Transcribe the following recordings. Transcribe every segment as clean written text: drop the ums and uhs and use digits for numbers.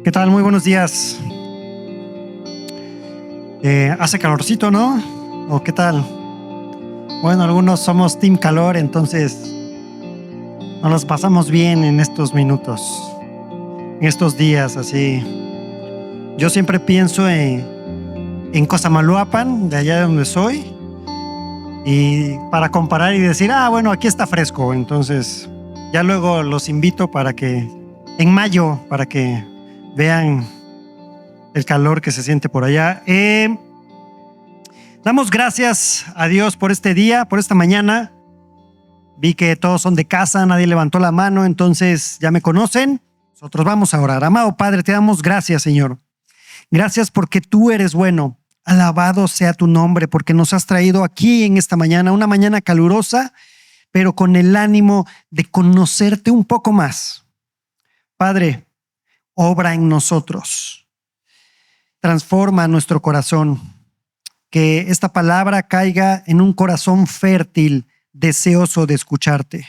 ¿Qué tal? Muy buenos días. Hace calorcito, ¿no? ¿O qué tal? Bueno, algunos somos team calor, entonces nos las pasamos bien en estos minutos, en estos días así. Yo siempre pienso en Cosamaloapan, de allá de donde soy, y para comparar y decir, bueno, aquí está fresco. Entonces ya luego los invito en mayo, para que vean el calor que se siente por allá. Damos gracias a Dios por este día, por esta mañana. Vi que todos son de casa, nadie levantó la mano, entonces ya me conocen. Nosotros vamos a orar. Amado Padre, te damos gracias, Señor. Gracias porque tú eres bueno. Alabado sea tu nombre, porque nos has traído aquí en esta mañana, una mañana calurosa, pero con el ánimo de conocerte un poco más. Padre, obra en nosotros. Transforma nuestro corazón. Que esta palabra caiga en un corazón fértil, deseoso de escucharte.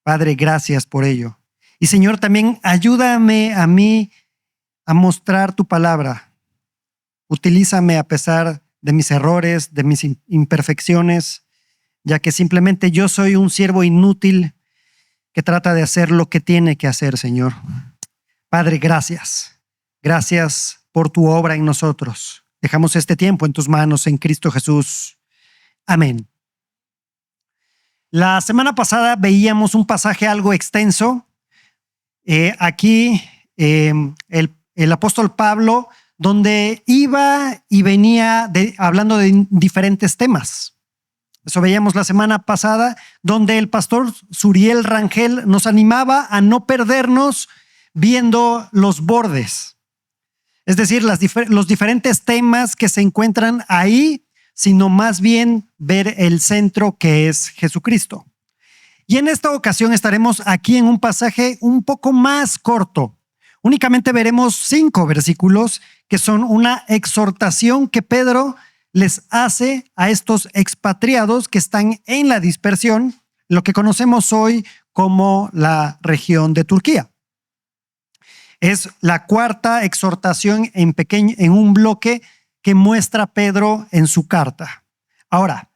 Padre, gracias por ello. Y Señor, también ayúdame a mí a mostrar tu palabra. Utilízame a pesar de mis errores, de mis imperfecciones, ya que simplemente yo soy un siervo inútil que trata de hacer lo que tiene que hacer, Señor. Padre, gracias. Gracias por tu obra en nosotros. Dejamos este tiempo en tus manos, en Cristo Jesús. Amén. La semana pasada veíamos un pasaje algo extenso. Aquí el apóstol Pablo, donde iba y venía hablando de diferentes temas. Eso veíamos la semana pasada, donde el pastor Suriel Rangel nos animaba a no perdernos viendo los bordes. Es decir, los diferentes temas que se encuentran ahí, sino más bien ver el centro, que es Jesucristo. Y en esta ocasión estaremos aquí en un pasaje un poco más corto. Únicamente veremos 5 versículos que son una exhortación que Pedro les hace a estos expatriados que están en la dispersión, lo que conocemos hoy como la región de Turquía. Es la cuarta exhortación en un bloque que muestra Pedro en su carta. Ahora,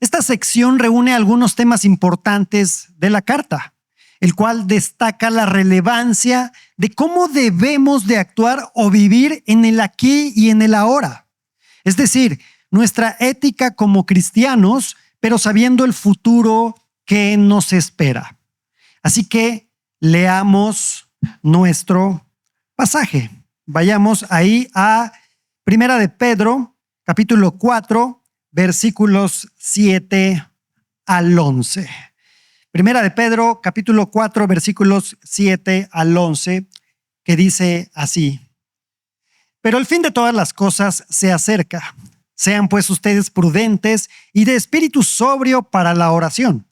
esta sección reúne algunos temas importantes de la carta, el cual destaca la relevancia de cómo debemos de actuar o vivir en el aquí y en el ahora. Es decir, nuestra ética como cristianos, pero sabiendo el futuro que nos espera. Así que leamos nuestro pasaje. Vayamos ahí a Primera de Pedro, capítulo 4, versículos 7 al 11. Primera de Pedro, capítulo 4, versículos 7 al 11, que dice así: Pero el fin de todas las cosas se acerca. Sean pues ustedes prudentes y de espíritu sobrio para la oración.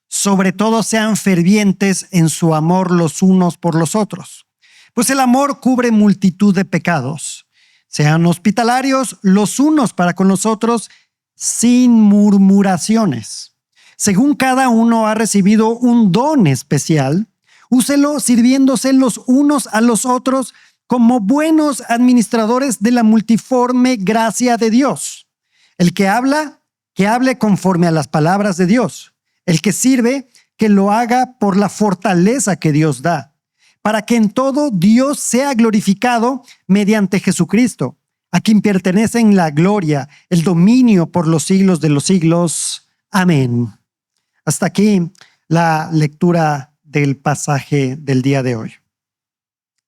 Sobre todo sean fervientes en su amor los unos por los otros. Pues el amor cubre multitud de pecados. Sean hospitalarios los unos para con los otros sin murmuraciones. Según cada uno ha recibido un don especial, úselo sirviéndose los unos a los otros como buenos administradores de la multiforme gracia de Dios. El que habla, que hable conforme a las palabras de Dios. El que sirve, que lo haga por la fortaleza que Dios da, para que en todo Dios sea glorificado mediante Jesucristo, a quien pertenecen la gloria, el dominio por los siglos de los siglos. Amén. Hasta aquí la lectura del pasaje del día de hoy.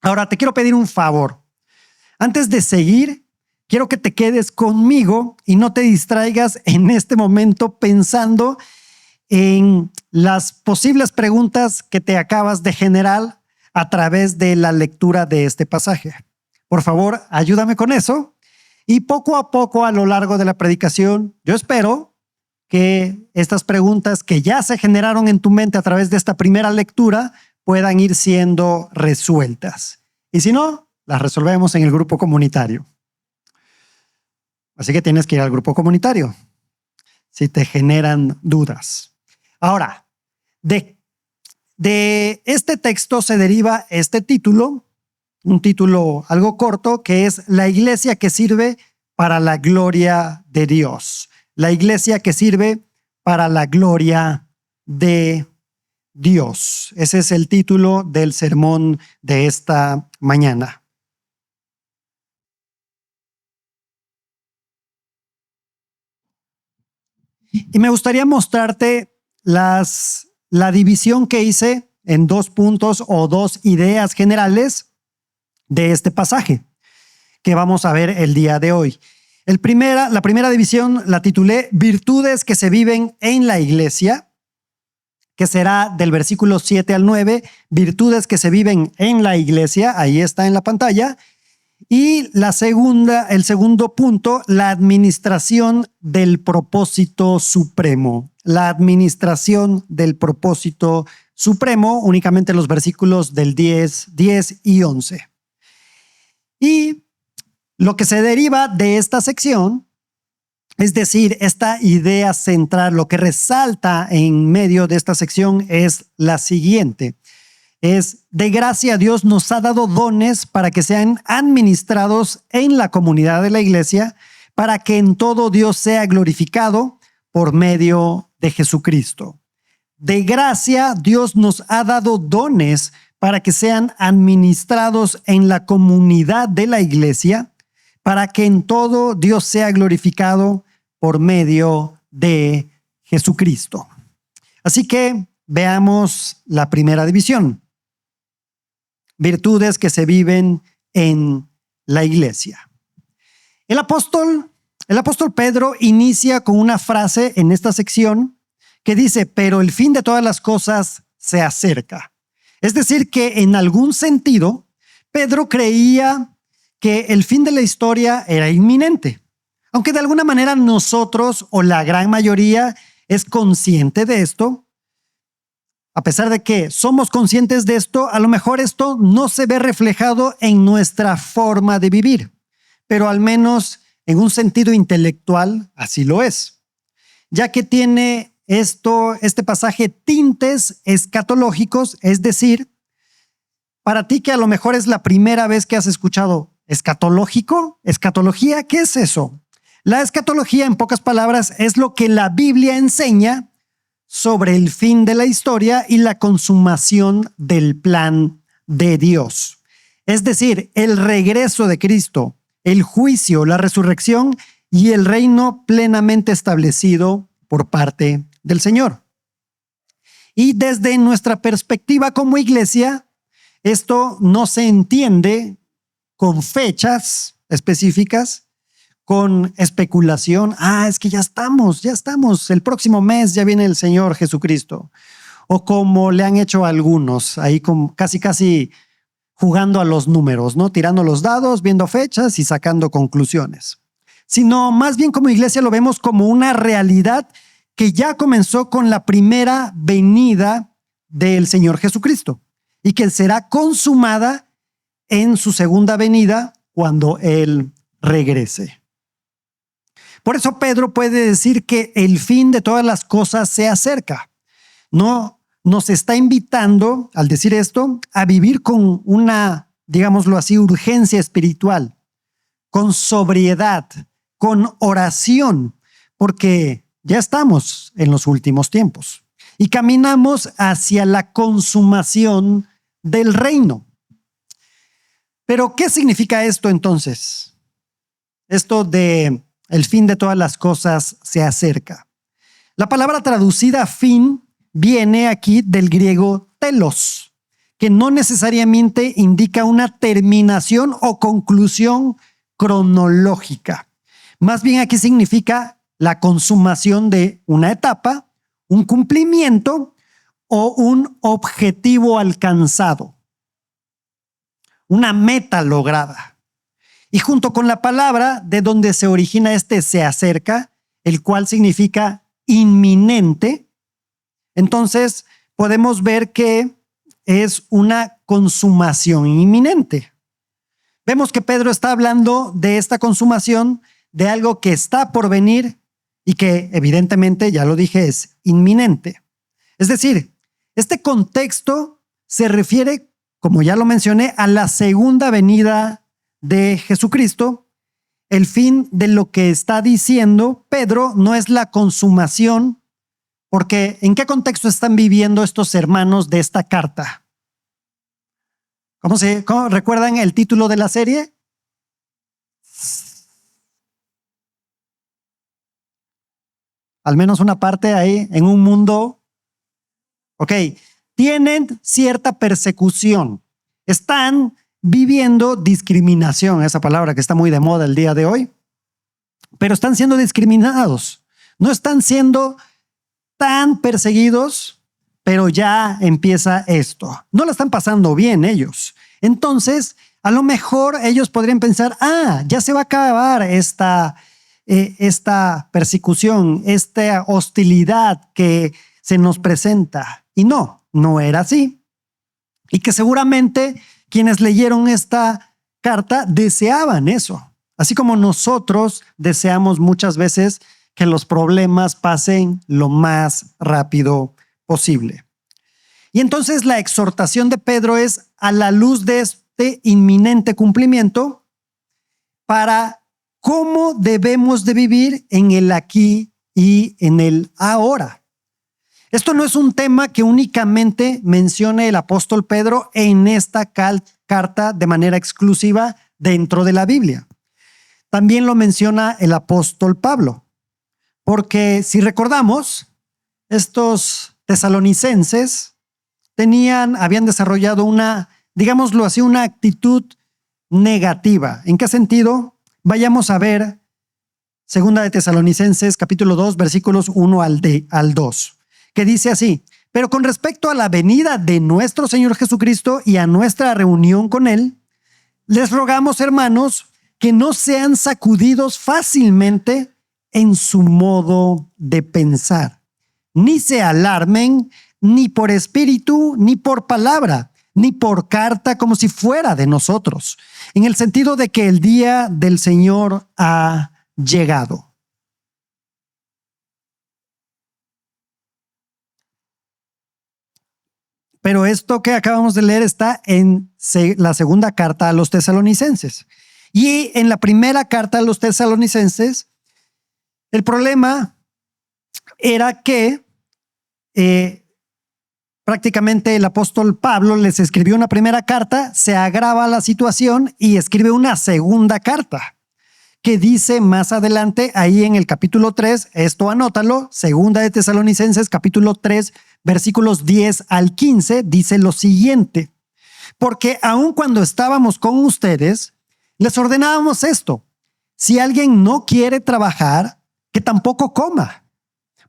Ahora te quiero pedir un favor. Antes de seguir, quiero que te quedes conmigo y no te distraigas en este momento pensando en las posibles preguntas que te acabas de generar a través de la lectura de este pasaje. Por favor, ayúdame con eso. Y poco a poco, a lo largo de la predicación, yo espero que estas preguntas que ya se generaron en tu mente a través de esta primera lectura puedan ir siendo resueltas. Y si no, las resolvemos en el grupo comunitario. Así que tienes que ir al grupo comunitario si te generan dudas. Ahora, de este texto se deriva este título un título algo corto, que es La iglesia que sirve para la gloria de Dios. La iglesia que sirve para la gloria de Dios. Ese es el título del sermón de esta mañana. Y me gustaría mostrarte la división que hice en 2 puntos o 2 ideas generales de este pasaje que vamos a ver el día de hoy. La primera división la titulé Virtudes que se viven en la iglesia, que será del versículo 7 al 9, virtudes que se viven en la iglesia, ahí está en la pantalla. Y el segundo punto, la administración del propósito supremo. La administración del propósito supremo, únicamente los versículos del 10 y 11. Y lo que se deriva de esta sección, es decir, esta idea central, lo que resalta en medio de esta sección es la siguiente. Es de gracia Dios nos ha dado dones para que sean administrados en la comunidad de la iglesia, para que en todo Dios sea glorificado por medio de Jesucristo. De gracia Dios nos ha dado dones para que sean administrados en la comunidad de la iglesia, para que en todo Dios sea glorificado por medio de Jesucristo. Así que veamos la primera división. Virtudes que se viven en la iglesia. El apóstol Pedro inicia con una frase en esta sección que dice, pero el fin de todas las cosas se acerca. Es decir, que en algún sentido, Pedro creía que el fin de la historia era inminente. Aunque de alguna manera nosotros, o la gran mayoría, es consciente de esto, a pesar de que somos conscientes de esto, a lo mejor esto no se ve reflejado en nuestra forma de vivir, pero al menos en un sentido intelectual así lo es, ya que tiene este pasaje tintes escatológicos, es decir, para ti que a lo mejor es la primera vez que has escuchado escatología, ¿qué es eso? La escatología, en pocas palabras, es lo que la Biblia enseña sobre el fin de la historia y la consumación del plan de Dios. Es decir, el regreso de Cristo, el juicio, la resurrección y el reino plenamente establecido por parte del Señor. Y desde nuestra perspectiva como iglesia, esto no se entiende con fechas específicas, con especulación. Es que ya estamos, el próximo mes ya viene el Señor Jesucristo. O como le han hecho algunos, ahí casi jugando a los números, ¿no? Tirando los dados, viendo fechas y sacando conclusiones. Sino más bien como iglesia lo vemos como una realidad que ya comenzó con la primera venida del Señor Jesucristo y que será consumada en su segunda venida cuando Él regrese. Por eso Pedro puede decir que el fin de todas las cosas se acerca. No nos está invitando, al decir esto, a vivir con una, digámoslo así, urgencia espiritual, con sobriedad, con oración, porque ya estamos en los últimos tiempos y caminamos hacia la consumación del reino. Pero, ¿qué significa esto entonces? Esto de el fin de todas las cosas se acerca. La palabra traducida fin viene aquí del griego telos, que no necesariamente indica una terminación o conclusión cronológica. Más bien aquí significa la consumación de una etapa, un cumplimiento o un objetivo alcanzado, una meta lograda. Y junto con la palabra de donde se origina se acerca, el cual significa inminente, entonces podemos ver que es una consumación inminente. Vemos que Pedro está hablando de esta consumación, de algo que está por venir y que evidentemente, ya lo dije, es inminente. Es decir, este contexto se refiere como ya lo mencioné, a la segunda venida de Jesucristo. El fin de lo que está diciendo Pedro no es la consumación, porque ¿en qué contexto están viviendo estos hermanos de esta carta? ¿Cómo recuerdan el título de la serie? Al menos una parte ahí, en un mundo. Ok, tienen cierta persecución. Están viviendo discriminación, esa palabra que está muy de moda el día de hoy, pero están siendo discriminados. No están siendo tan perseguidos, pero ya empieza esto. No la están pasando bien ellos. Entonces, a lo mejor ellos podrían pensar, ya se va a acabar esta persecución, esta hostilidad que se nos presenta. Y no era así. Y que seguramente quienes leyeron esta carta deseaban eso. Así como nosotros deseamos muchas veces que los problemas pasen lo más rápido posible. Y entonces la exhortación de Pedro es, a la luz de este inminente cumplimiento, para cómo debemos de vivir en el aquí y en el ahora. Esto no es un tema que únicamente mencione el apóstol Pedro en esta carta de manera exclusiva dentro de la Biblia. También lo menciona el apóstol Pablo, porque si recordamos, estos tesalonicenses habían desarrollado digámoslo así, una actitud negativa. ¿En qué sentido? Vayamos a ver Segunda de Tesalonicenses, capítulo 2, versículos 1 al 2, que dice así: pero con respecto a la venida de nuestro Señor Jesucristo y a nuestra reunión con Él, les rogamos, hermanos, que no sean sacudidos fácilmente en su modo de pensar, ni se alarmen ni por espíritu, ni por palabra, ni por carta como si fuera de nosotros, en el sentido de que el día del Señor ha llegado. Pero esto que acabamos de leer está en la segunda carta a los tesalonicenses. Y en la primera carta a los tesalonicenses, el problema era que prácticamente el apóstol Pablo les escribió una primera carta, se agrava la situación y escribe una segunda carta que dice más adelante, ahí en el capítulo 3, esto anótalo, segunda de Tesalonicenses, capítulo 3, versículos 10 al 15, dice lo siguiente: porque aun cuando estábamos con ustedes, les ordenábamos esto: si alguien no quiere trabajar, que tampoco coma,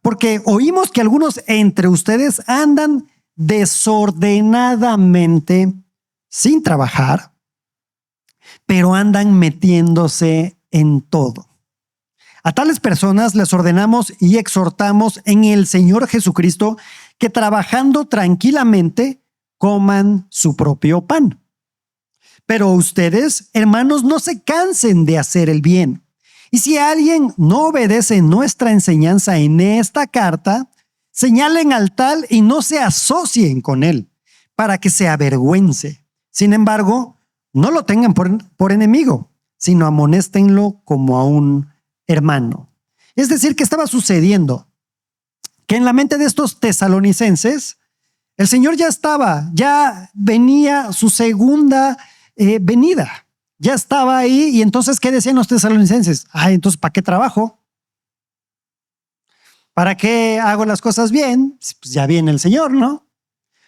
porque oímos que algunos entre ustedes andan desordenadamente sin trabajar, pero andan metiéndose en todo. A tales personas les ordenamos y exhortamos en el Señor Jesucristo que trabajando tranquilamente coman su propio pan. Pero ustedes, hermanos, no se cansen de hacer el bien. Y si alguien no obedece nuestra enseñanza en esta carta, señalen al tal y no se asocien con él, para que se avergüence. Sin embargo, no lo tengan por enemigo, sino amonéstenlo como a un hermano. Es decir, ¿qué estaba sucediendo? Que en la mente de estos tesalonicenses, el Señor ya venía su segunda venida. Ya estaba ahí, y entonces, ¿qué decían los tesalonicenses? Entonces, ¿para qué trabajo? ¿Para qué hago las cosas bien? Pues ya viene el Señor, ¿no?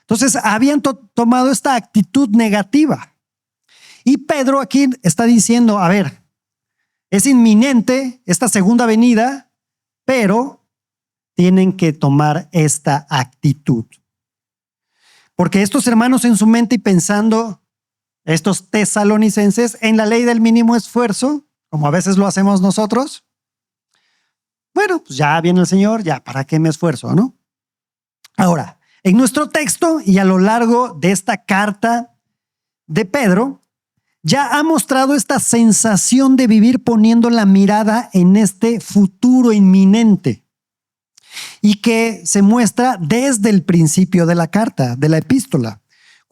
Entonces, habían tomado esta actitud negativa. Y Pedro aquí está diciendo, a ver, es inminente esta segunda venida, pero tienen que tomar esta actitud. Porque estos hermanos en su mente y pensando, estos tesalonicenses, en la ley del mínimo esfuerzo, como a veces lo hacemos nosotros, bueno, pues ya viene el Señor, ya, ¿para qué me esfuerzo, no? Ahora, en nuestro texto y a lo largo de esta carta de Pedro, ya ha mostrado esta sensación de vivir poniendo la mirada en este futuro inminente y que se muestra desde el principio de la carta, de la epístola,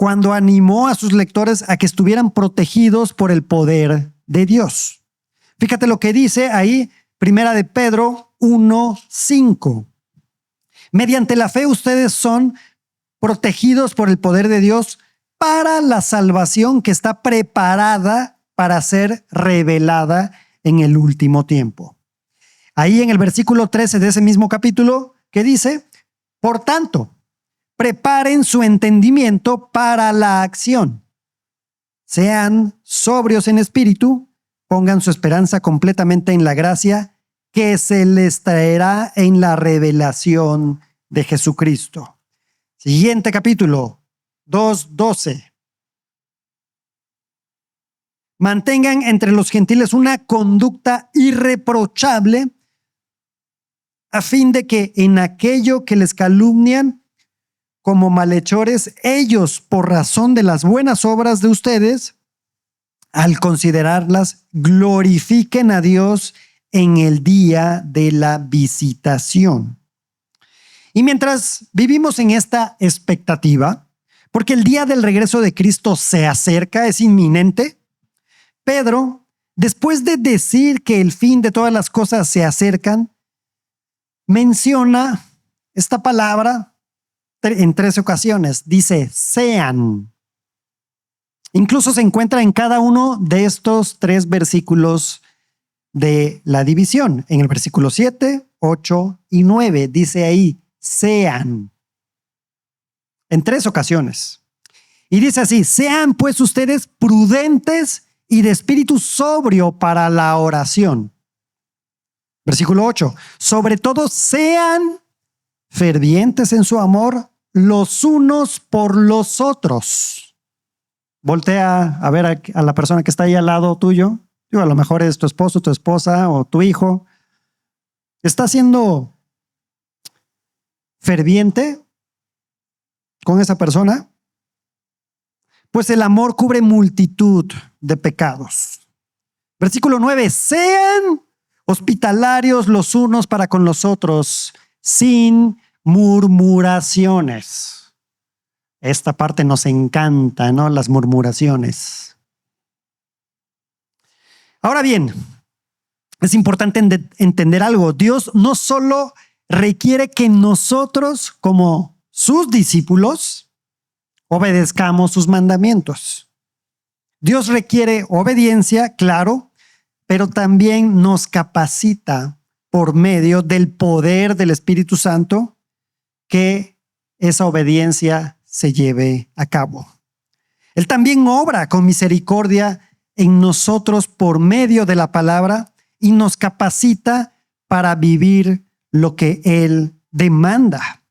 cuando animó a sus lectores a que estuvieran protegidos por el poder de Dios. Fíjate lo que dice ahí, Primera de Pedro 1:5. Mediante la fe ustedes son protegidos por el poder de Dios para la salvación que está preparada para ser revelada en el último tiempo. Ahí en el versículo 13 de ese mismo capítulo, que dice, por tanto, preparen su entendimiento para la acción. Sean sobrios en espíritu, pongan su esperanza completamente en la gracia que se les traerá en la revelación de Jesucristo. Siguiente capítulo, 2:12. Mantengan entre los gentiles una conducta irreprochable a fin de que en aquello que les calumnian como malhechores, ellos, por razón de las buenas obras de ustedes, al considerarlas, glorifiquen a Dios en el día de la visitación. Y mientras vivimos en esta expectativa, porque el día del regreso de Cristo se acerca, es inminente, Pedro, después de decir que el fin de todas las cosas se acercan, menciona esta palabra en 3 ocasiones. Dice, sean. Incluso se encuentra en cada uno de estos 3 versículos de la división. En el versículo 7, 8 y 9 dice ahí, sean. En 3 ocasiones. Y dice así, sean pues ustedes prudentes y de espíritu sobrio para la oración. Versículo 8, sobre todo sean fervientes en su amor los unos por los otros. Voltea a ver a la persona que está ahí al lado tuyo. A lo mejor es tu esposo, tu esposa o tu hijo. ¿Está siendo ferviente con esa persona? Pues el amor cubre multitud de pecados. Versículo 9, sean hospitalarios los unos para con los otros, sin murmuraciones. Esta parte nos encanta, ¿no? Las murmuraciones. Ahora bien, es importante entender algo. Dios no solo requiere que nosotros, como sus discípulos, obedezcamos sus mandamientos. Dios requiere obediencia, claro, pero también nos capacita por medio del poder del Espíritu Santo que esa obediencia se lleve a cabo. Él también obra con misericordia en nosotros por medio de la palabra y nos capacita para vivir lo que Él demanda.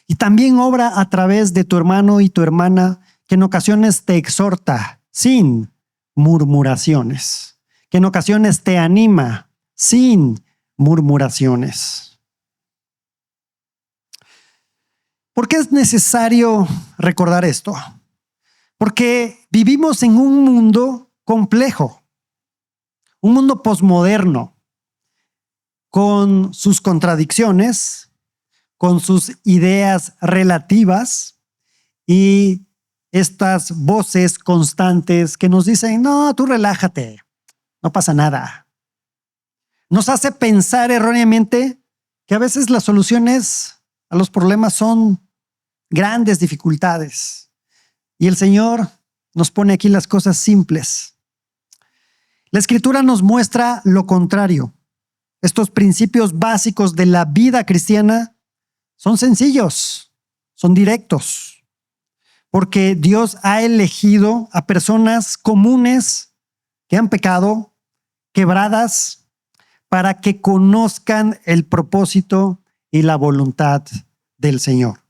Y también obra a través de tu hermano y tu hermana que en ocasiones te exhorta sin murmuraciones, que en ocasiones te anima sin murmuraciones. ¿Por qué es necesario recordar esto? Porque vivimos en un mundo complejo, un mundo posmoderno, con sus contradicciones, con sus ideas relativas y estas voces constantes que nos dicen, no, tú relájate, no pasa nada. Nos hace pensar erróneamente que a veces las soluciones a los problemas son grandes dificultades. Y el Señor nos pone aquí las cosas simples. La Escritura nos muestra lo contrario. Estos principios básicos de la vida cristiana son sencillos, son directos, porque Dios ha elegido a personas comunes que han pecado, quebradas, para que conozcan el propósito y la voluntad del Señor.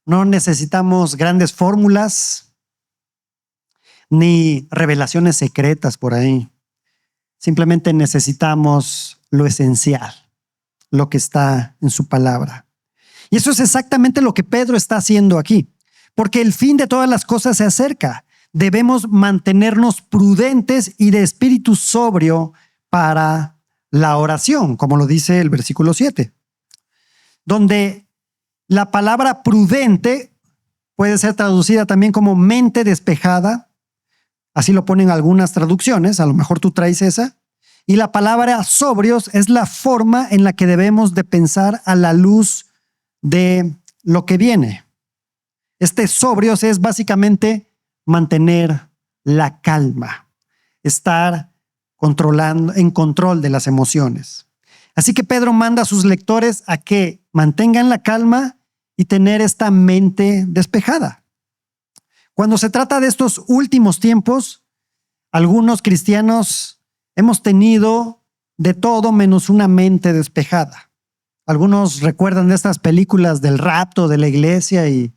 No necesitamos grandes fórmulas ni revelaciones secretas por ahí. Simplemente necesitamos lo esencial, lo que está en su palabra. Y eso es exactamente lo que Pedro está haciendo aquí, porque el fin de todas las cosas se acerca. Debemos mantenernos prudentes y de espíritu sobrio para la oración, como lo dice el versículo 7, donde la palabra prudente puede ser traducida también como mente despejada. Así lo ponen algunas traducciones, a lo mejor tú traes esa. Y la palabra sobrios es la forma en la que debemos de pensar a la luz de lo que viene. Este sobrios es básicamente mantener la calma, estar en control de las emociones. Así que Pedro manda a sus lectores a que mantengan la calma y tener esta mente despejada. Cuando se trata de estos últimos tiempos, algunos cristianos hemos tenido de todo menos una mente despejada. Algunos recuerdan de estas películas del rapto de la iglesia y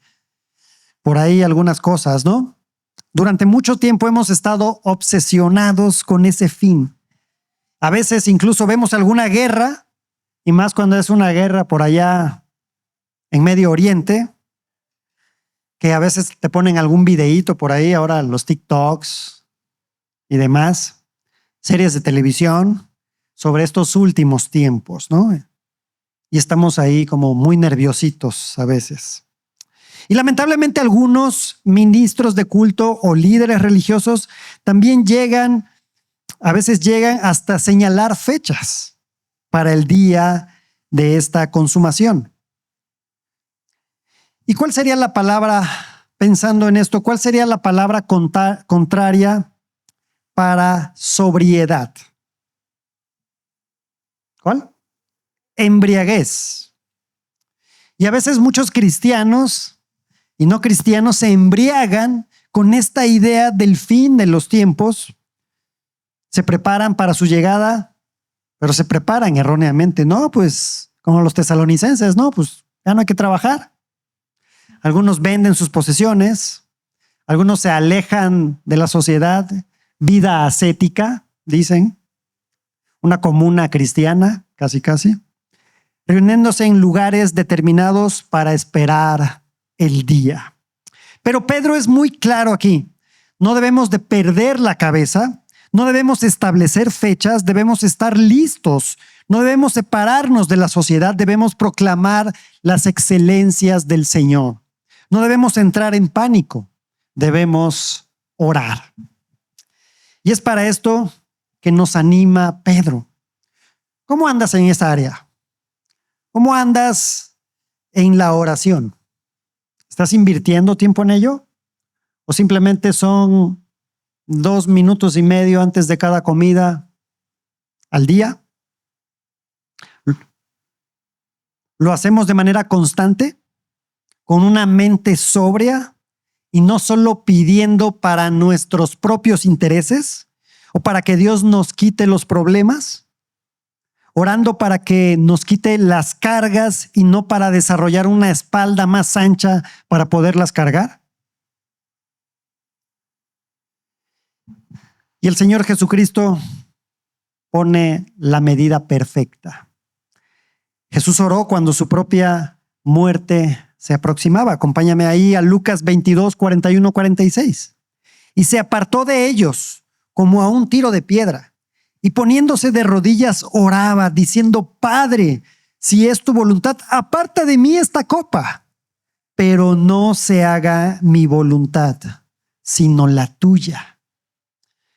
por ahí algunas cosas, ¿no? Durante mucho tiempo hemos estado obsesionados con ese fin. A veces incluso vemos alguna guerra, y más cuando es una guerra por allá en Medio Oriente, que a veces te ponen algún videíto por ahí, ahora los TikToks y demás, series de televisión sobre estos últimos tiempos, ¿no? Y estamos ahí como muy nerviositos a veces. Y lamentablemente algunos ministros de culto o líderes religiosos también a veces llegan hasta señalar fechas para el día de esta consumación. ¿Y cuál sería la palabra, pensando en esto, cuál sería la palabra contraria para sobriedad? ¿Cuál? Embriaguez. Y a veces muchos cristianos y no cristianos se embriagan con esta idea del fin de los tiempos. Se preparan para su llegada, pero se preparan erróneamente. No, pues como los tesalonicenses, no, pues ya no hay que trabajar. Algunos venden sus posesiones, algunos se alejan de la sociedad, vida ascética, dicen, una comuna cristiana, casi, reuniéndose en lugares determinados para esperar el día. Pero Pedro es muy claro aquí. No debemos de perder la cabeza, no debemos establecer fechas, debemos estar listos, no debemos separarnos de la sociedad, debemos proclamar las excelencias del Señor. No debemos entrar en pánico, debemos orar. Y es para esto que nos anima Pedro. ¿Cómo andas en esa área? ¿Cómo andas en la oración? ¿Estás invirtiendo tiempo en ello? ¿O simplemente son 2 minutos y medio antes de cada comida al día? ¿Lo hacemos de manera constante, con una mente sobria y no solo pidiendo para nuestros propios intereses o para que Dios nos quite los problemas? Orando para que nos quite las cargas y no para desarrollar una espalda más ancha para poderlas cargar. Y el Señor Jesucristo pone la medida perfecta. Jesús oró cuando su propia muerte se aproximaba. Acompáñame ahí a Lucas 22, 41, 46. Y se apartó de ellos como a un tiro de piedra. Y poniéndose de rodillas oraba, diciendo: Padre, si es tu voluntad, aparta de mí esta copa. Pero no se haga mi voluntad, sino la tuya.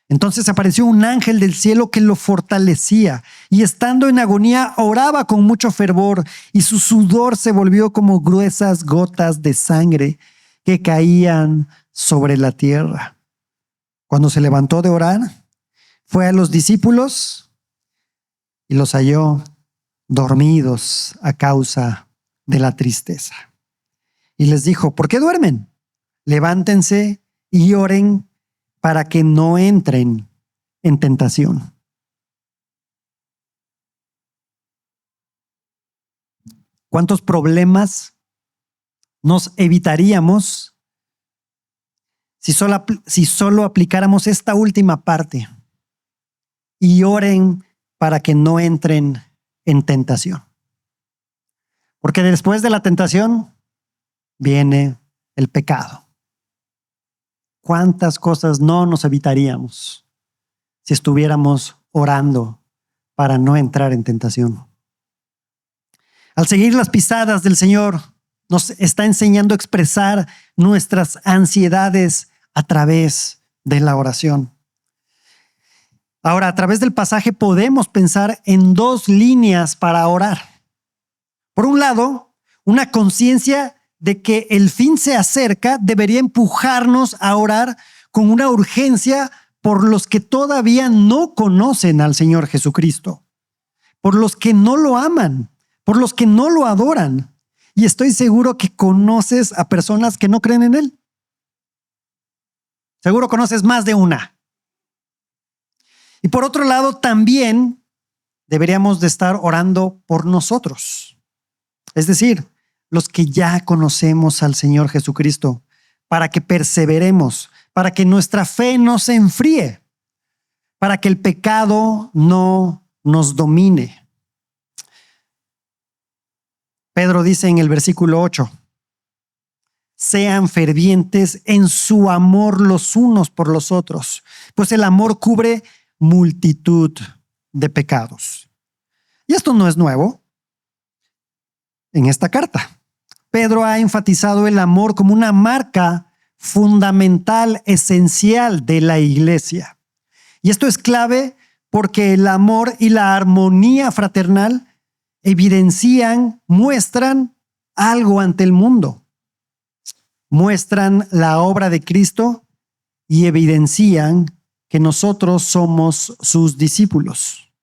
Entonces apareció un ángel del cielo que lo fortalecía, y estando en agonía oraba con mucho fervor, y su sudor se volvió como gruesas gotas de sangre que caían sobre la tierra. Cuando se levantó de orar, fue a los discípulos y los halló dormidos a causa de la tristeza. Y les dijo: ¿por qué duermen? Levántense y oren para que no entren en tentación. ¿Cuántos problemas nos evitaríamos si solo aplicáramos esta última parte? Y oren para que no entren en tentación. Porque después de la tentación viene el pecado. ¿Cuántas cosas no nos evitaríamos si estuviéramos orando para no entrar en tentación? Al seguir las pisadas del Señor nos está enseñando a expresar nuestras ansiedades a través de la oración. Ahora, a través del pasaje podemos pensar en dos líneas para orar. Por un lado, una conciencia de que el fin se acerca debería empujarnos a orar con una urgencia por los que todavía no conocen al Señor Jesucristo, por los que no lo aman, por los que no lo adoran. Y estoy seguro que conoces a personas que no creen en Él. Seguro conoces más de una. Y por otro lado, también deberíamos de estar orando por nosotros. Es decir, los que ya conocemos al Señor Jesucristo, para que perseveremos, para que nuestra fe no se enfríe, para que el pecado no nos domine. Pedro dice en el versículo 8, sean fervientes en su amor los unos por los otros, pues el amor cubre multitud de pecados. Y esto no es nuevo en esta carta. Pedro ha enfatizado el amor como una marca fundamental, esencial de la iglesia. Y esto es clave porque el amor y la armonía fraternal evidencian, muestran algo ante el mundo. Muestran la obra de Cristo y evidencian que nosotros somos sus discípulos.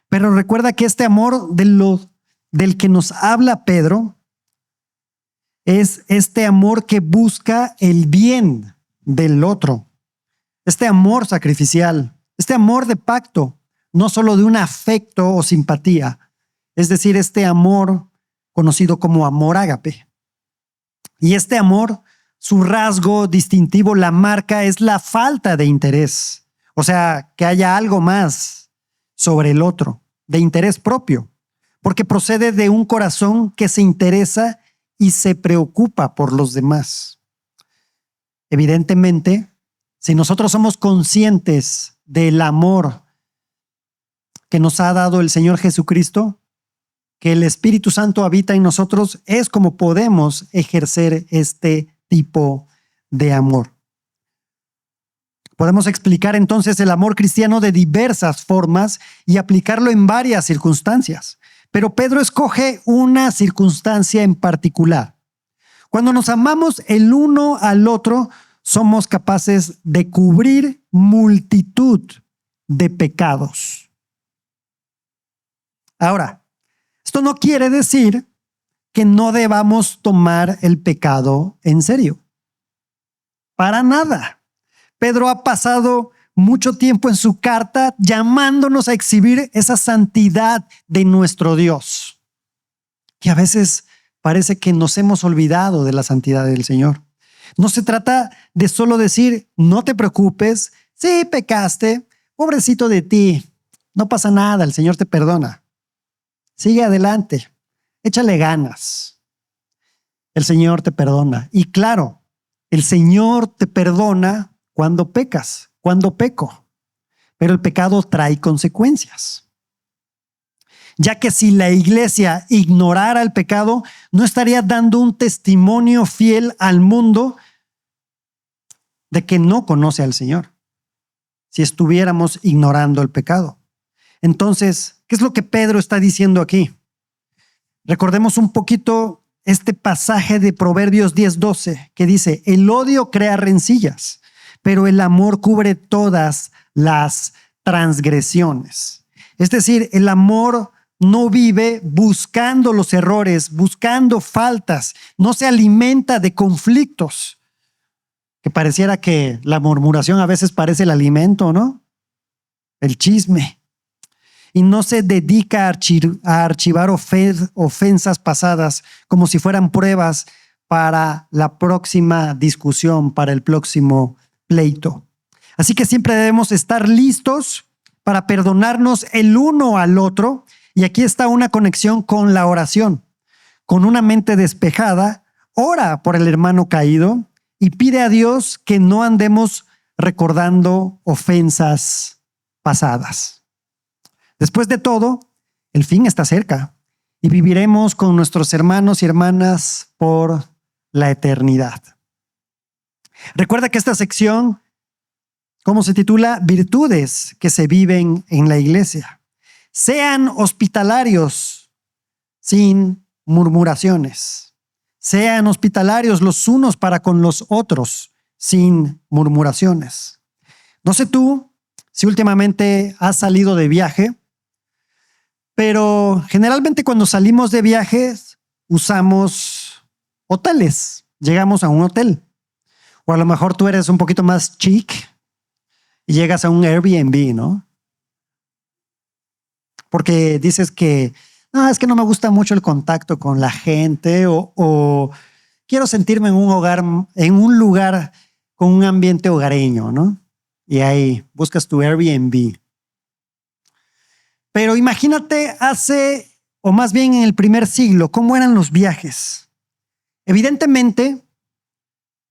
Pero recuerda que este amor del que nos habla Pedro es este amor que busca el bien del otro. Este amor sacrificial, este amor de pacto, no solo de un afecto o simpatía, es decir, este amor conocido como amor ágape. Y este amor, su rasgo distintivo, la marca, es la falta de interés. O sea, que haya algo más sobre el otro, de interés propio, porque procede de un corazón que se interesa y se preocupa por los demás. Evidentemente, si nosotros somos conscientes del amor que nos ha dado el Señor Jesucristo, que el Espíritu Santo habita en nosotros, es como podemos ejercer este tipo de amor. Podemos explicar entonces el amor cristiano de diversas formas y aplicarlo en varias circunstancias. Pero Pedro escoge una circunstancia en particular. Cuando nos amamos el uno al otro, somos capaces de cubrir multitud de pecados. Ahora, esto no quiere decir que no debamos tomar el pecado en serio. Para nada. Pedro ha pasado mucho tiempo en su carta llamándonos a exhibir esa santidad de nuestro Dios, que a veces parece que nos hemos olvidado de la santidad del Señor. No se trata de solo decir, no te preocupes, sí pecaste, pobrecito de ti, no pasa nada, el Señor te perdona. Sigue adelante, échale ganas. El Señor te perdona. Y claro, el Señor te perdona cuando pecas, cuando peco. Pero el pecado trae consecuencias. Ya que si la iglesia ignorara el pecado, no estaría dando un testimonio fiel al mundo de que no conoce al Señor. Si estuviéramos ignorando el pecado. Entonces, ¿qué es lo que Pedro está diciendo aquí? Recordemos un poquito este pasaje de Proverbios 10:12 que dice, el odio crea rencillas, pero el amor cubre todas las transgresiones. Es decir, el amor no vive buscando los errores, buscando faltas, no se alimenta de conflictos, que pareciera que la murmuración a veces parece el alimento, ¿no? El chisme. Y no se dedica a archivar ofensas pasadas como si fueran pruebas para la próxima discusión, para el próximo pleito. Así que siempre debemos estar listos para perdonarnos el uno al otro. Y aquí está una conexión con la oración. Con una mente despejada, ora por el hermano caído y pide a Dios que no andemos recordando ofensas pasadas. Después de todo, el fin está cerca y viviremos con nuestros hermanos y hermanas por la eternidad. Recuerda que esta sección, ¿cómo se titula? Virtudes que se viven en la iglesia. Sean hospitalarios sin murmuraciones. Sean hospitalarios los unos para con los otros sin murmuraciones. No sé tú si últimamente has salido de viaje, pero generalmente cuando salimos de viajes usamos hoteles. Llegamos a un hotel. O a lo mejor tú eres un poquito más chic y llegas a un Airbnb, ¿no? Porque dices que no, es que no me gusta mucho el contacto con la gente o quiero sentirme en un hogar, en un lugar con un ambiente hogareño, ¿no? Y ahí buscas tu Airbnb. Pero imagínate o más bien en el primer siglo, ¿cómo eran los viajes? Evidentemente,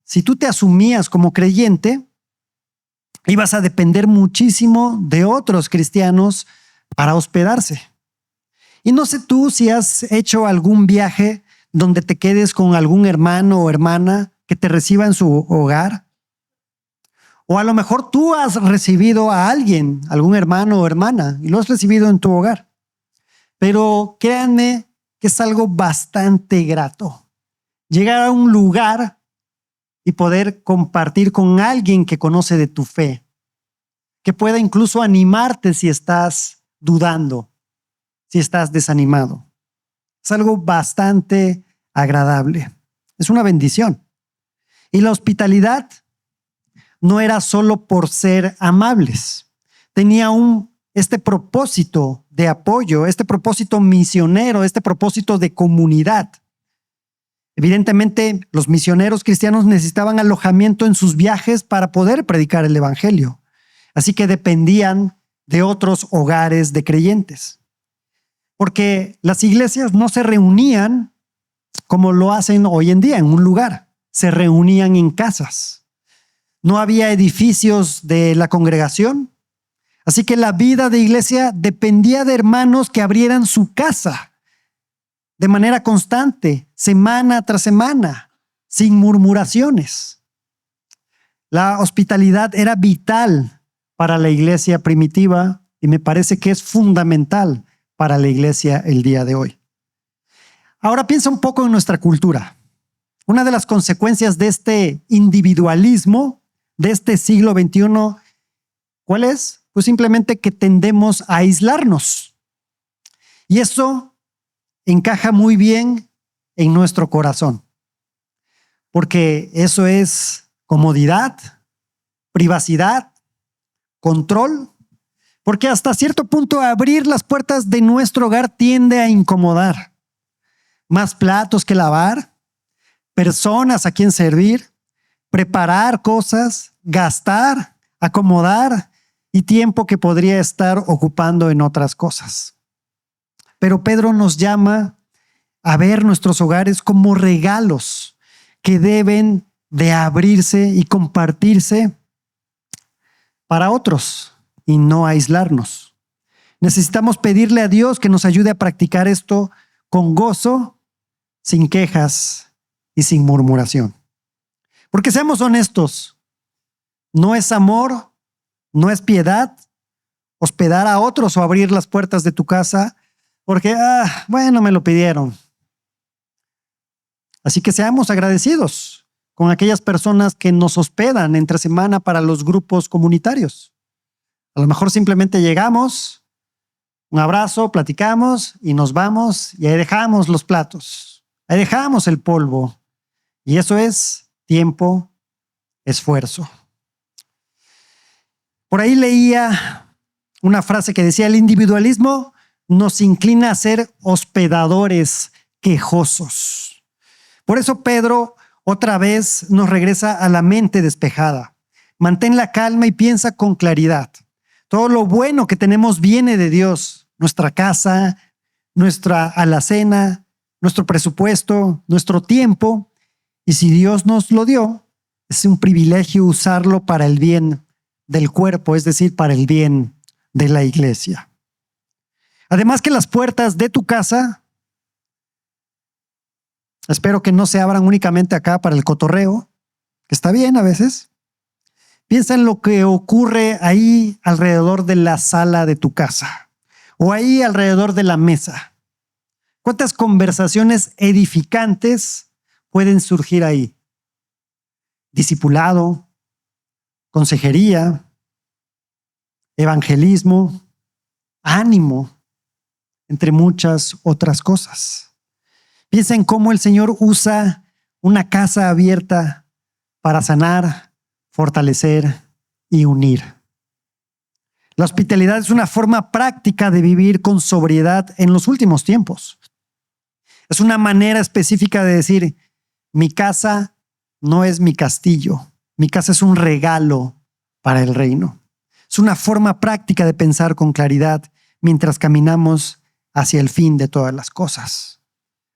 si tú te asumías como creyente, ibas a depender muchísimo de otros cristianos para hospedarse. Y no sé tú si has hecho algún viaje donde te quedes con algún hermano o hermana que te reciba en su hogar. O a lo mejor tú has recibido a alguien, algún hermano o hermana, y lo has recibido en tu hogar. Pero créanme que es algo bastante grato. Llegar a un lugar y poder compartir con alguien que conoce de tu fe, que pueda incluso animarte si estás dudando, si estás desanimado. Es algo bastante agradable. Es una bendición. Y la hospitalidad no era solo por ser amables. Tenía este propósito de apoyo, este propósito misionero, este propósito de comunidad. Evidentemente, los misioneros cristianos necesitaban alojamiento en sus viajes para poder predicar el evangelio. Así que dependían de otros hogares de creyentes. Porque las iglesias no se reunían como lo hacen hoy en día en un lugar. Se reunían en casas. No había edificios de la congregación. Así que la vida de iglesia dependía de hermanos que abrieran su casa de manera constante, semana tras semana, sin murmuraciones. La hospitalidad era vital para la iglesia primitiva y me parece que es fundamental para la iglesia el día de hoy. Ahora piensa un poco en nuestra cultura. Una de las consecuencias de este individualismo de este siglo XXI, ¿cuál es? Pues simplemente que tendemos a aislarnos. Y eso encaja muy bien en nuestro corazón, porque eso es comodidad, privacidad, control, porque hasta cierto punto abrir las puertas de nuestro hogar tiende a incomodar. Más platos que lavar, personas a quien servir, preparar cosas, gastar, acomodar y tiempo que podría estar ocupando en otras cosas. Pero Pedro nos llama a ver nuestros hogares como regalos que deben de abrirse y compartirse para otros y no aislarnos. Necesitamos pedirle a Dios que nos ayude a practicar esto con gozo, sin quejas y sin murmuración. Porque seamos honestos, no es amor, no es piedad hospedar a otros o abrir las puertas de tu casa porque, bueno, me lo pidieron. Así que seamos agradecidos con aquellas personas que nos hospedan entre semana para los grupos comunitarios. A lo mejor simplemente llegamos, un abrazo, platicamos y nos vamos y ahí dejamos los platos, ahí dejamos el polvo. Y eso es tiempo, esfuerzo. Por ahí leía una frase que decía: el individualismo nos inclina a ser hospedadores quejosos. Por eso Pedro otra vez nos regresa a la mente despejada. Mantén la calma y piensa con claridad. Todo lo bueno que tenemos viene de Dios. Nuestra casa, nuestra alacena, nuestro presupuesto, nuestro tiempo. Y si Dios nos lo dio, es un privilegio usarlo para el bien del cuerpo, es decir, para el bien de la iglesia. Además que las puertas de tu casa Espero que no se abran únicamente acá para el cotorreo, que está bien a veces. Piensa en lo que ocurre ahí alrededor de la sala de tu casa o ahí alrededor de la mesa. ¿Cuántas conversaciones edificantes pueden surgir ahí? Discipulado, consejería, evangelismo, ánimo, entre muchas otras cosas. Piensa en cómo el Señor usa una casa abierta para sanar, fortalecer y unir. La hospitalidad es una forma práctica de vivir con sobriedad en los últimos tiempos. Es una manera específica de decir, mi casa no es mi castillo, mi casa es un regalo para el reino. Es una forma práctica de pensar con claridad mientras caminamos hacia el fin de todas las cosas.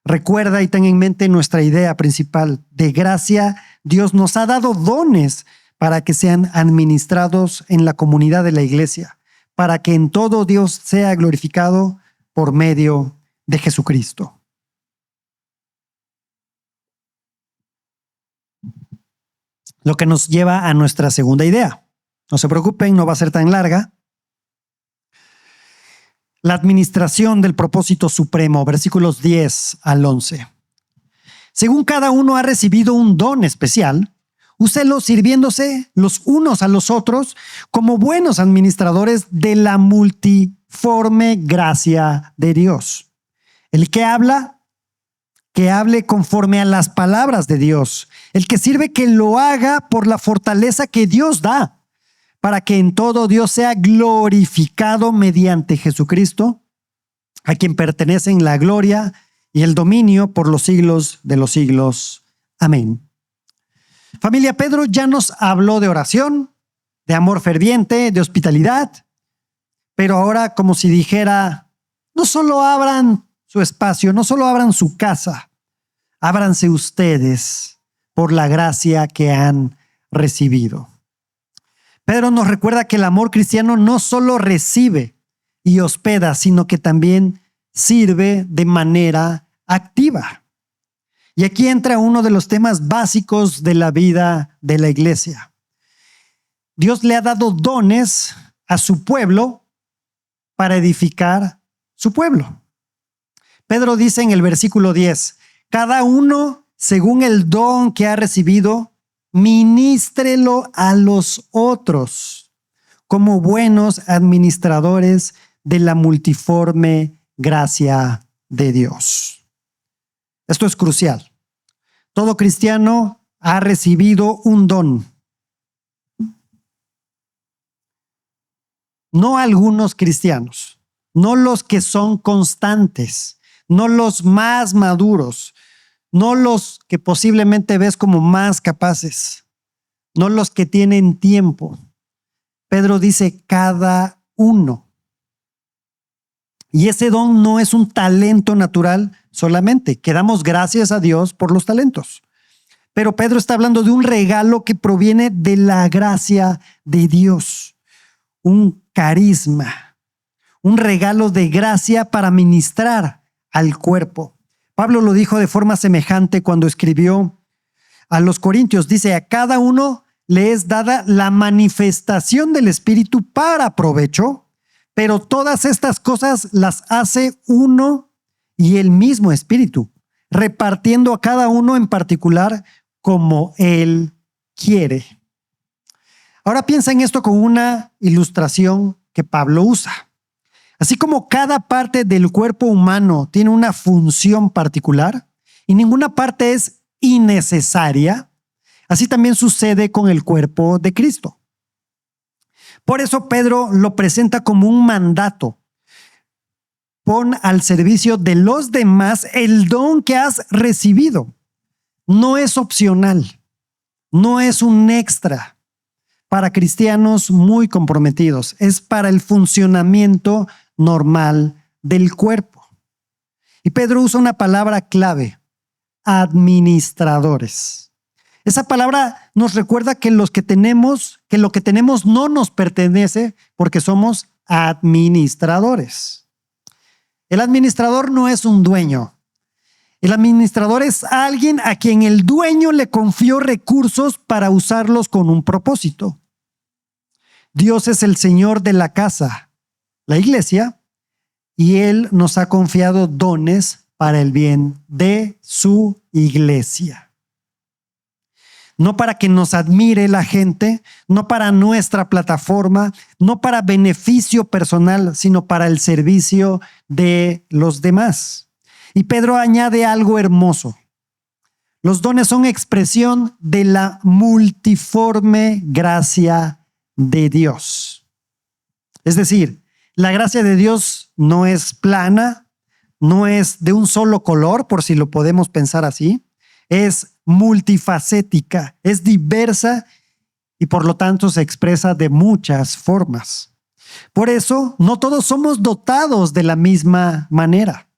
Recuerda y ten en mente nuestra idea principal. De gracia, Dios nos ha dado dones para que sean administrados en la comunidad de la iglesia, para que en todo Dios sea glorificado por medio de Jesucristo. Lo que nos lleva a nuestra segunda idea. No se preocupen, no va a ser tan larga. La administración del propósito supremo, versículos 10 al 11. Según cada uno ha recibido un don especial, úselo sirviéndose los unos a los otros como buenos administradores de la multiforme gracia de Dios. El que habla, que hable conforme a las palabras de Dios. El que sirve, que lo haga por la fortaleza que Dios da, para que en todo Dios sea glorificado mediante Jesucristo, a quien pertenecen la gloria y el dominio por los siglos de los siglos. Amén. Familia, Pedro ya nos habló de oración, de amor ferviente, de hospitalidad, pero ahora como si dijera, no solo abran su espacio, no solo abran su casa, ábranse ustedes por la gracia que han recibido. Pedro nos recuerda que el amor cristiano no solo recibe y hospeda, sino que también sirve de manera activa. Y aquí entra uno de los temas básicos de la vida de la iglesia. Dios le ha dado dones a su pueblo para edificar su pueblo. Pedro dice en el versículo 10, cada uno según el don que ha recibido, ministrelo a los otros como buenos administradores de la multiforme gracia de Dios. Esto es crucial. Todo cristiano ha recibido un don. No algunos cristianos, no los que son constantes, no los más maduros, no los que posiblemente ves como más capaces, no los que tienen tiempo. Pedro dice cada uno. Y ese don no es un talento natural solamente, que damos gracias a Dios por los talentos. Pero Pedro está hablando de un regalo que proviene de la gracia de Dios, un carisma, un regalo de gracia para ministrar al cuerpo. Pablo lo dijo de forma semejante cuando escribió a los Corintios. Dice, a cada uno le es dada la manifestación del Espíritu para provecho, pero todas estas cosas las hace uno y el mismo Espíritu, repartiendo a cada uno en particular como Él quiere. Ahora piensa en esto con una ilustración que Pablo usa. Así como cada parte del cuerpo humano tiene una función particular y ninguna parte es innecesaria, así también sucede con el cuerpo de Cristo. Por eso Pedro lo presenta como un mandato. Pon al servicio de los demás el don que has recibido. No es opcional, no es un extra para cristianos muy comprometidos. Es para el funcionamiento normal del cuerpo. Y Pedro usa una palabra clave: administradores. Esa palabra nos recuerda que lo que tenemos no nos pertenece porque somos administradores. El administrador no es un dueño. El administrador es alguien a quien el dueño le confió recursos para usarlos con un propósito. Dios es el Señor de la casa, la iglesia, y Él nos ha confiado dones para el bien de su iglesia. No para que nos admire la gente, no para nuestra plataforma, no para beneficio personal, sino para el servicio de los demás. Y Pedro añade algo hermoso. Los dones son expresión de la multiforme gracia de Dios. Es decir, la gracia de Dios no es plana, no es de un solo color, por si lo podemos pensar así. Es multifacética, es diversa y por lo tanto se expresa de muchas formas. Por eso, no todos somos dotados de la misma manera.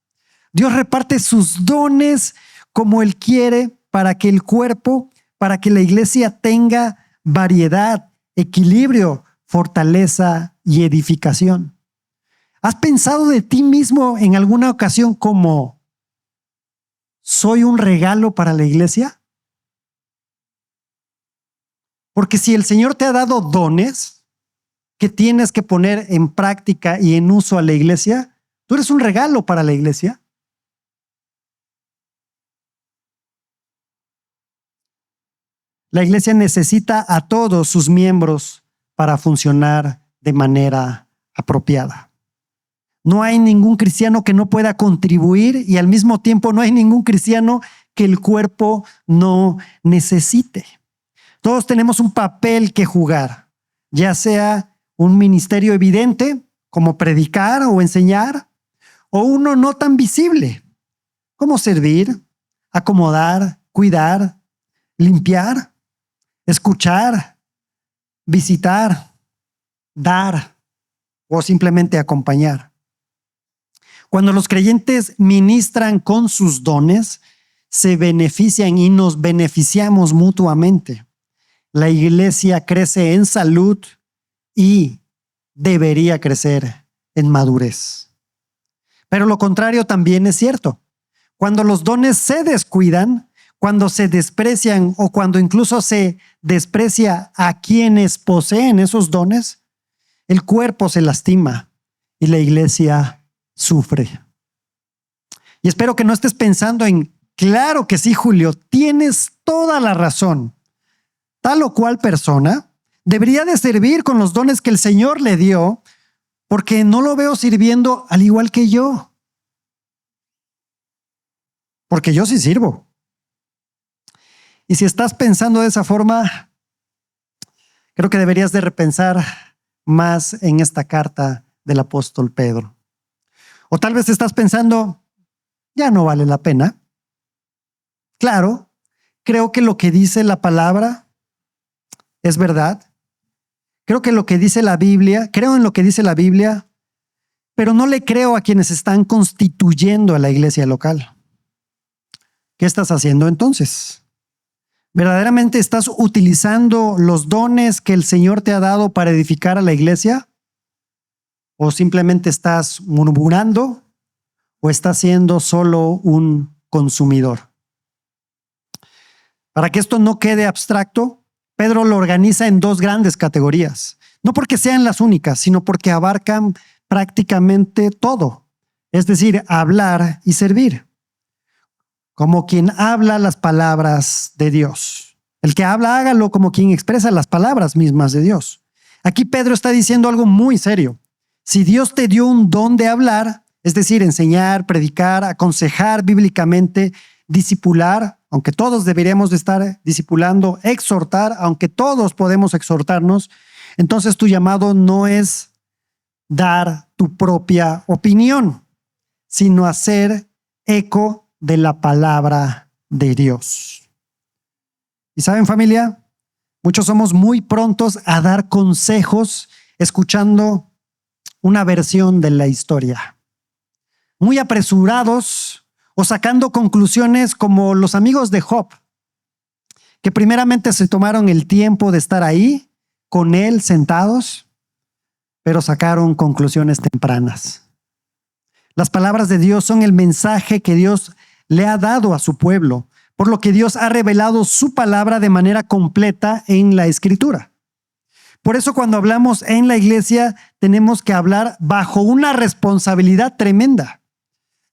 Dios reparte sus dones como Él quiere para que el cuerpo, para que la iglesia tenga variedad, equilibrio, fortaleza y edificación. ¿Has pensado de ti mismo en alguna ocasión como soy un regalo para la iglesia? Porque si el Señor te ha dado dones que tienes que poner en práctica y en uso a la iglesia, tú eres un regalo para la iglesia. La iglesia necesita a todos sus miembros para funcionar de manera apropiada. No hay ningún cristiano que no pueda contribuir y al mismo tiempo no hay ningún cristiano que el cuerpo no necesite. Todos tenemos un papel que jugar, ya sea un ministerio evidente, como predicar o enseñar, o uno no tan visible, como servir, acomodar, cuidar, limpiar, escuchar, visitar, dar o simplemente acompañar. Cuando los creyentes ministran con sus dones, se benefician y nos beneficiamos mutuamente. La iglesia crece en salud y debería crecer en madurez. Pero lo contrario también es cierto. Cuando los dones se descuidan, cuando se desprecian o cuando incluso se desprecia a quienes poseen esos dones, el cuerpo se lastima y la iglesia sufre. Y espero que no estés pensando en, claro que sí, Julio, tienes toda la razón. Tal o cual persona debería de servir con los dones que el Señor le dio, porque no lo veo sirviendo al igual que yo. Porque yo sí sirvo. Y si estás pensando de esa forma, creo que deberías de repensar más en esta carta del apóstol Pedro. O tal vez estás pensando, ya no vale la pena. Claro, creo que lo que dice la palabra es verdad. Creo que lo que dice la Biblia, creo en lo que dice la Biblia, pero no le creo a quienes están constituyendo a la iglesia local. ¿Qué estás haciendo entonces? ¿Verdaderamente estás utilizando los dones que el Señor te ha dado para edificar a la iglesia? ¿O simplemente estás murmurando? ¿O estás siendo solo un consumidor? Para que esto no quede abstracto, Pedro lo organiza en dos grandes categorías. No porque sean las únicas, sino porque abarcan prácticamente todo. Es decir, hablar y servir. Como quien habla las palabras de Dios. El que habla, hágalo como quien expresa las palabras mismas de Dios. Aquí Pedro está diciendo algo muy serio. Si Dios te dio un don de hablar, es decir, enseñar, predicar, aconsejar bíblicamente, discipular, aunque todos deberíamos de estar discipulando, exhortar, aunque todos podemos exhortarnos, entonces tu llamado no es dar tu propia opinión, sino hacer eco de la palabra de Dios. Y saben, familia, muchos somos muy prontos a dar consejos escuchando una versión de la historia. Muy apresurados o sacando conclusiones como los amigos de Job, que primeramente se tomaron el tiempo de estar ahí con él sentados, pero sacaron conclusiones tempranas. Las palabras de Dios son el mensaje que Dios le ha dado a su pueblo, por lo que Dios ha revelado su palabra de manera completa en la Escritura. Por eso cuando hablamos en la iglesia tenemos que hablar bajo una responsabilidad tremenda.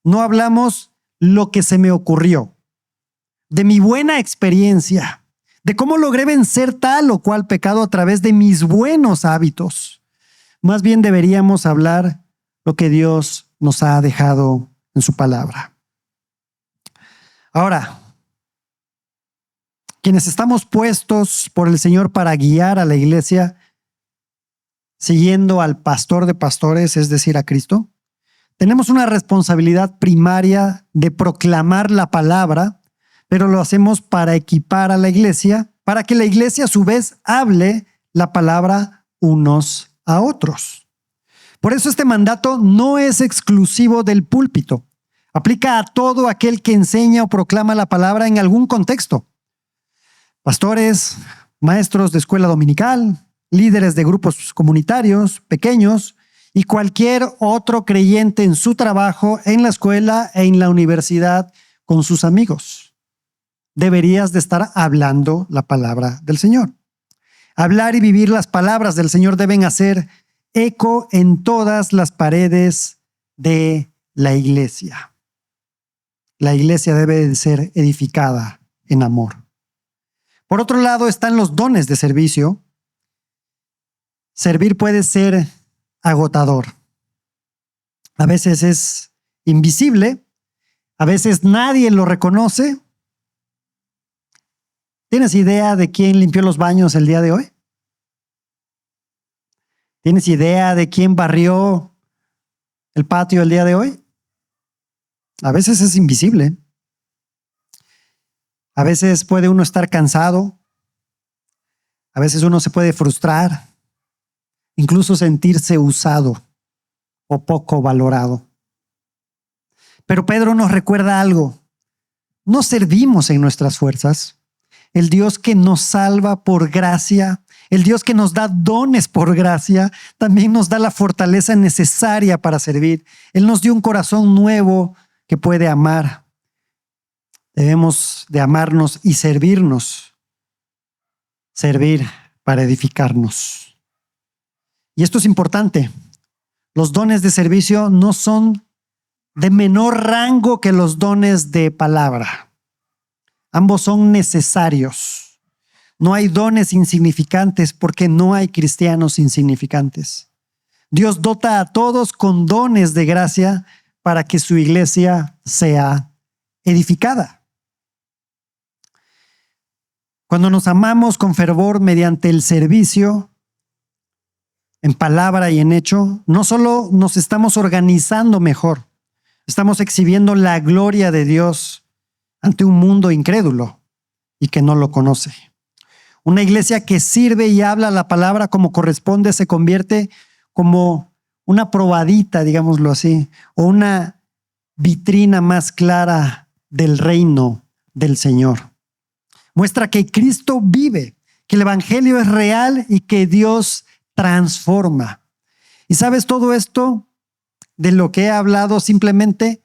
No hablamos lo que se me ocurrió, de mi buena experiencia, de cómo logré vencer tal o cual pecado a través de mis buenos hábitos. Más bien deberíamos hablar lo que Dios nos ha dejado en su palabra. Ahora, quienes estamos puestos por el Señor para guiar a la iglesia, siguiendo al pastor de pastores, es decir, a Cristo, tenemos una responsabilidad primaria de proclamar la palabra, pero lo hacemos para equipar a la iglesia, para que la iglesia a su vez hable la palabra unos a otros. Por eso este mandato no es exclusivo del púlpito. Aplica a todo aquel que enseña o proclama la palabra en algún contexto. Pastores, maestros de escuela dominical, líderes de grupos comunitarios pequeños y cualquier otro creyente en su trabajo, en la escuela e en la universidad con sus amigos. Deberías de estar hablando la palabra del Señor. Hablar y vivir las palabras del Señor deben hacer eco en todas las paredes de la iglesia. La iglesia debe de ser edificada en amor. Por otro lado están los dones de servicio. Servir puede ser agotador. A veces es invisible, a veces nadie lo reconoce. ¿Tienes idea de quién limpió los baños el día de hoy? ¿Tienes idea de quién barrió el patio el día de hoy? A veces es invisible. A veces puede uno estar cansado. A veces uno se puede frustrar. Incluso sentirse usado o poco valorado. Pero Pedro nos recuerda algo. No servimos en nuestras fuerzas. El Dios que nos salva por gracia, el Dios que nos da dones por gracia, también nos da la fortaleza necesaria para servir. Él nos dio un corazón nuevo que puede amar. Debemos de amarnos y servirnos. Servir para edificarnos. Y esto es importante. Los dones de servicio no son de menor rango que los dones de palabra. Ambos son necesarios. No hay dones insignificantes porque no hay cristianos insignificantes. Dios dota a todos con dones de gracia para que su iglesia sea edificada. Cuando nos amamos con fervor mediante el servicio, en palabra y en hecho, no solo nos estamos organizando mejor, estamos exhibiendo la gloria de Dios ante un mundo incrédulo y que no lo conoce. Una iglesia que sirve y habla la palabra como corresponde se convierte como una probadita, digámoslo así, o una vitrina más clara del reino del Señor. Muestra que Cristo vive, que el evangelio es real y que Dios transforma. Y sabes, todo esto de lo que he hablado simplemente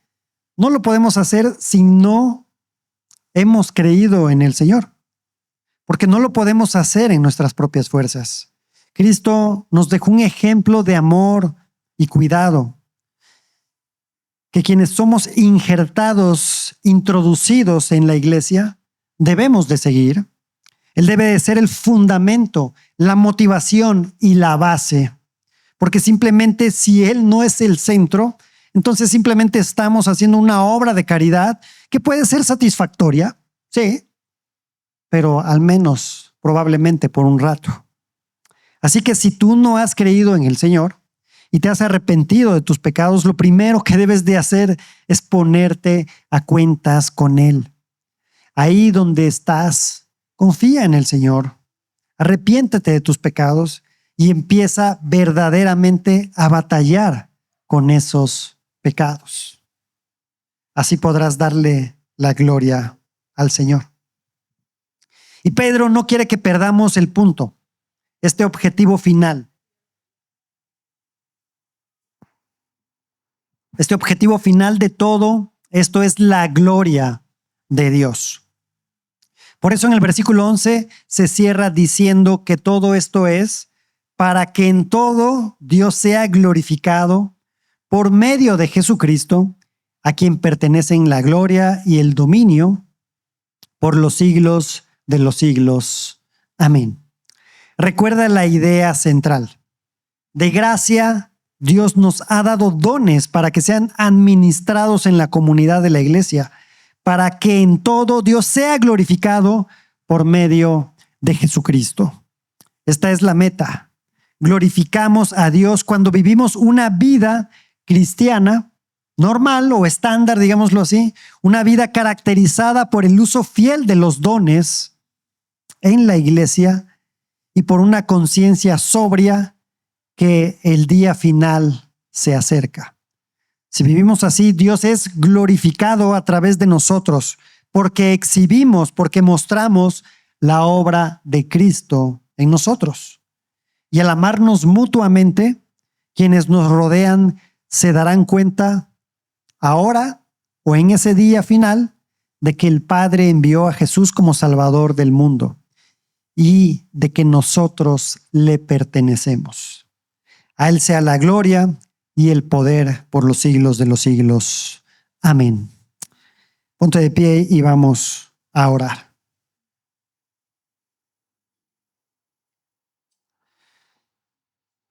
no lo podemos hacer si no hemos creído en el Señor, porque no lo podemos hacer en nuestras propias fuerzas. Cristo nos dejó un ejemplo de amor y cuidado, que quienes somos injertados, introducidos en la iglesia, debemos de seguir. Él debe de ser el fundamento, la motivación y la base, porque simplemente si Él no es el centro, entonces simplemente estamos haciendo una obra de caridad que puede ser satisfactoria, sí, pero al menos probablemente por un rato. Así que si tú no has creído en el Señor y te has arrepentido de tus pecados, lo primero que debes de hacer es ponerte a cuentas con Él. Ahí donde estás, confía en el Señor, arrepiéntete de tus pecados y empieza verdaderamente a batallar con esos pecados. Así podrás darle la gloria al Señor. Y Pedro no quiere que perdamos el punto, este objetivo final. Este objetivo final de todo Esto es la gloria de Dios. Por eso en el versículo 11 se cierra diciendo que todo esto es para que en todo Dios sea glorificado por medio de Jesucristo, a quien pertenecen la gloria y el dominio por los siglos de los siglos. Amén. Recuerda la idea central. De gracia, Dios nos ha dado dones para que sean administrados en la comunidad de la iglesia, para que en todo Dios sea glorificado por medio de Jesucristo. Esta es la meta. Glorificamos a Dios cuando vivimos una vida cristiana, normal o estándar, digámoslo así, una vida caracterizada por el uso fiel de los dones en la iglesia y por una conciencia sobria que el día final se acerca. Si vivimos así, Dios es glorificado a través de nosotros porque exhibimos, porque mostramos la obra de Cristo en nosotros. Y al amarnos mutuamente, quienes nos rodean se darán cuenta ahora o en ese día final de que el Padre envió a Jesús como Salvador del mundo y de que nosotros le pertenecemos. A Él sea la gloria y el poder por los siglos de los siglos. Amén. Ponte de pie y vamos a orar.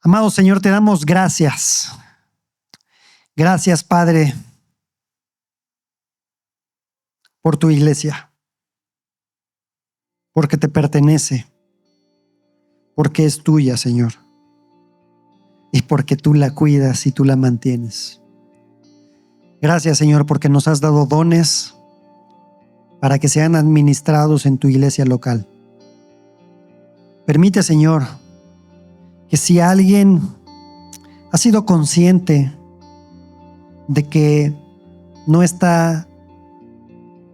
Amado Señor, te damos gracias. Gracias, Padre, por tu iglesia, porque te pertenece, porque es tuya, Señor, y porque tú la cuidas y tú la mantienes. Gracias, Señor, porque nos has dado dones para que sean administrados en tu iglesia local. Permite, Señor, que si alguien ha sido consciente de que no está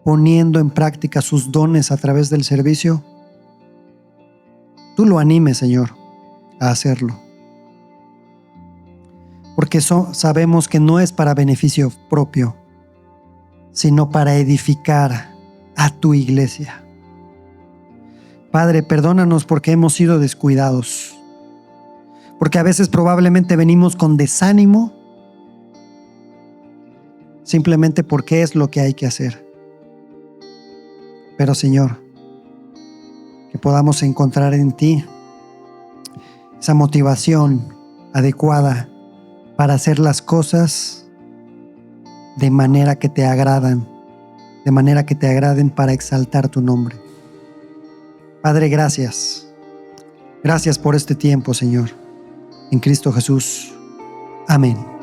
poniendo en práctica sus dones a través del servicio, tú lo animes, Señor, a hacerlo. Porque sabemos que no es para beneficio propio, sino para edificar a tu iglesia. Padre, perdónanos porque hemos sido descuidados, porque a veces probablemente venimos con desánimo, simplemente porque es lo que hay que hacer. Pero Señor, que podamos encontrar en ti esa motivación adecuada para hacer las cosas de manera que te agradan, de manera que te agraden para exaltar tu nombre. Padre, gracias. Gracias por este tiempo, Señor. En Cristo Jesús. Amén.